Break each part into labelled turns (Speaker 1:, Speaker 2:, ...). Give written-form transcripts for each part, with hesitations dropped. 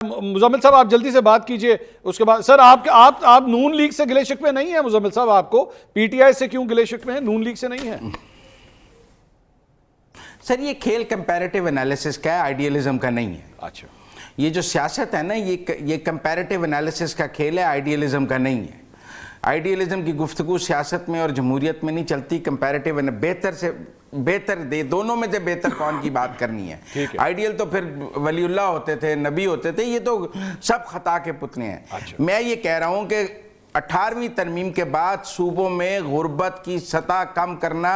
Speaker 1: مزمل صاحب آپ جلدی سے بات کیجئے. اس کے بعد سر آپ نون لیگ سے گلے شکوے نہیں ہیں مزمل صاحب؟ آپ کو پی ٹی آئی سے کیوں گلے شکوے ہیں، نون لیگ سے نہیں ہیں؟
Speaker 2: سر یہ کھیل کمپیریٹیو انالیسس کا ہے، آئیڈیالزم کا نہیں ہے.
Speaker 1: اچھا،
Speaker 2: یہ جو سیاست ہے نا یہ کمپیریٹیو انالیسس کا کھیل ہے، آئیڈیالزم کا نہیں ہے. آئیڈیالزم کی گفتگو سیاست میں اور جمہوریت میں نہیں چلتی. کمپیریٹیو بہتر سے بہتر دونوں میں سے بہتر کون کی بات کرنی ہے. آئیڈیل تو پھر ولی اللہ ہوتے تھے، نبی ہوتے تھے، یہ تو سب خطا کے پتلے ہیں. میں یہ کہہ رہا ہوں کہ 18ویں ترمیم کے بعد صوبوں میں غربت کی سطح کم کرنا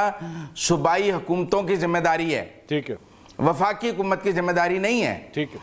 Speaker 2: صوبائی حکومتوں کی ذمہ داری ہے،
Speaker 1: ٹھیک ہے،
Speaker 2: وفاقی حکومت کی ذمہ داری نہیں ہے.
Speaker 1: ٹھیک ہے.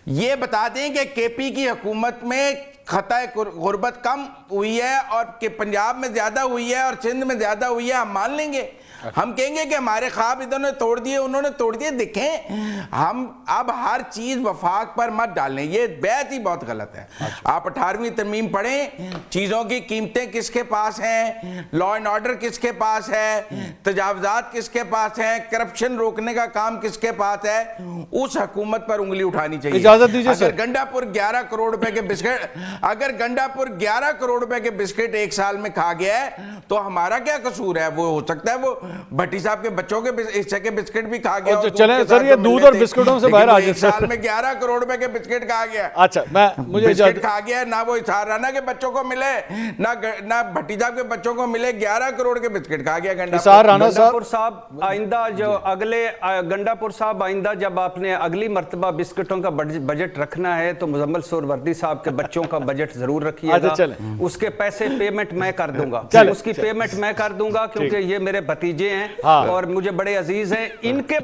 Speaker 2: یہ بتا دیں کہ کے پی کی حکومت میں خطہ غربت کم ہوئی ہے اور کہ پنجاب میں زیادہ ہوئی ہے اور سندھ میں زیادہ ہوئی ہے، ہم مان لیں گے. ہم کہیں گے کہ ہمارے خواب ادھر نے توڑ دیے، انہوں نے توڑ دیے. دیکھیں ہم اب ہر چیز وفاق پر مت ڈالیں، یہ بیعت ہی بہت غلط ہے. آپ 18ویں ترمیم پڑھیں، چیزوں کی قیمتیں کس کے پاس ہیں، لا اینڈ آرڈر کس کے پاس ہے، تجاوزات کس کے پاس ہیں، کرپشن روکنے کا کام کس کے پاس ہے، اس حکومت پر انگلی اٹھانی چاہیے.
Speaker 1: اجازت دیجیے سر.
Speaker 2: اگر گنڈا پور 11 کروڑ روپے کے بسکٹ اگر گنڈا پور 11 کروڑ روپے کے بسکٹ ایک سال میں کھا گیا ہے تو ہمارا کیا قصور ہے؟ وہ ہو سکتا ہے وہ بھٹی صاحب کے بچوں کے حصے کے بسکٹ بھی کھا گیا.
Speaker 1: چلیں سر، یہ دودھ اور بسکٹوں سے باہر آ جائیں.
Speaker 2: ایک سال میں 11 کروڑ روپے کے بسکٹ کھا گیا.
Speaker 1: اچھا، مجھے
Speaker 2: بسکٹ کھا گیا، نہ وہ اسحار رانا کے بچوں کو ملے نہ بھٹی صاحب کے بچوں کو ملے. 11 کروڑ کے بسکٹ کھا گیا
Speaker 1: اسحار رانا
Speaker 3: صاحب. آئندہ جو اگلے گنڈا پور صاحب آئندہ جب آپ نے اگلی مرتبہ بسکٹوں کا بجٹ رکھنا ہے تو مزمل سہروردی صاحب کے بچوں کا بجٹ ضرور رکھیے گا. اس کے پیسے پیمنٹ میں کر دوں گا، اس کی پیمنٹ میں کر دوں گا کیونکہ یہ میرے بھتیجے ہیں اور مجھے بڑے عزیز ہیں. ان کے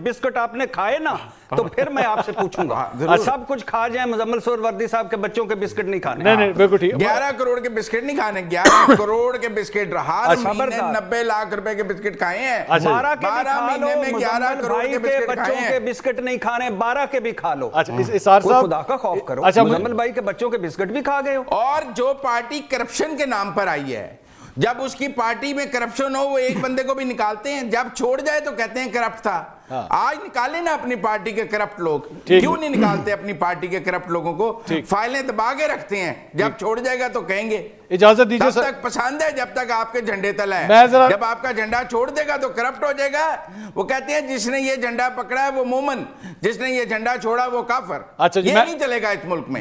Speaker 3: بسکٹ آپ نے کھائے نا تو پھر میں آپ سے پوچھوں گا. سب کچھ کھا جائیں، مزمل سہروردی صاحب کے بچوں کے بسکٹ نہیں کھانے.
Speaker 1: نہیں بالکل ٹھیک.
Speaker 2: 11 کروڑ کے بسکٹ نہیں کھانے، 11 کروڑ کے بسکٹ ہر مہینے 90 لاکھ روپے کے بسکٹ کھائے ہیں.
Speaker 3: 12 کے بھی کھا لو،
Speaker 2: میں 11 کروڑ کے
Speaker 3: بچوں کے بسکٹ نہیں کھانے، 12 کے بھی کھا لو.
Speaker 1: اسحار صاحب
Speaker 3: خدا کا خوف کرو، مزمل بھائی کے بچوں کے بسکٹ بھی کھا گئے ہو.
Speaker 2: اور جو پارٹی کرپشن کے نام پر آئی ہے، جب اس کی پارٹی میں کرپشن ہو وہ ایک بندے کو بھی نکالتے ہیں، جب چھوڑ جائے تو کہتے ہیں کرپٹ تھا. آج نکالیں نا اپنی پارٹی کے کرپٹ لوگ. کیوں نہیں نکالتے اپنی پارٹی کے کرپٹ لوگوں کو؟ فائلیں دبا کے رکھتے ہیں، جب چھوڑ جائے گا تو کہیں گے.
Speaker 1: اجازت دیجیے
Speaker 2: تب تک پسند ہے جب تک آپ کے جھنڈے تلے ہے. جب آپ کا جھنڈا چھوڑ دے گا تو کرپٹ ہو جائے گا. وہ کہتے ہیں جس نے یہ جھنڈا پکڑا ہے وہ مومن، جس نے یہ جھنڈا چھوڑا وہ کافر. یہ نہیں چلے گا اس ملک میں.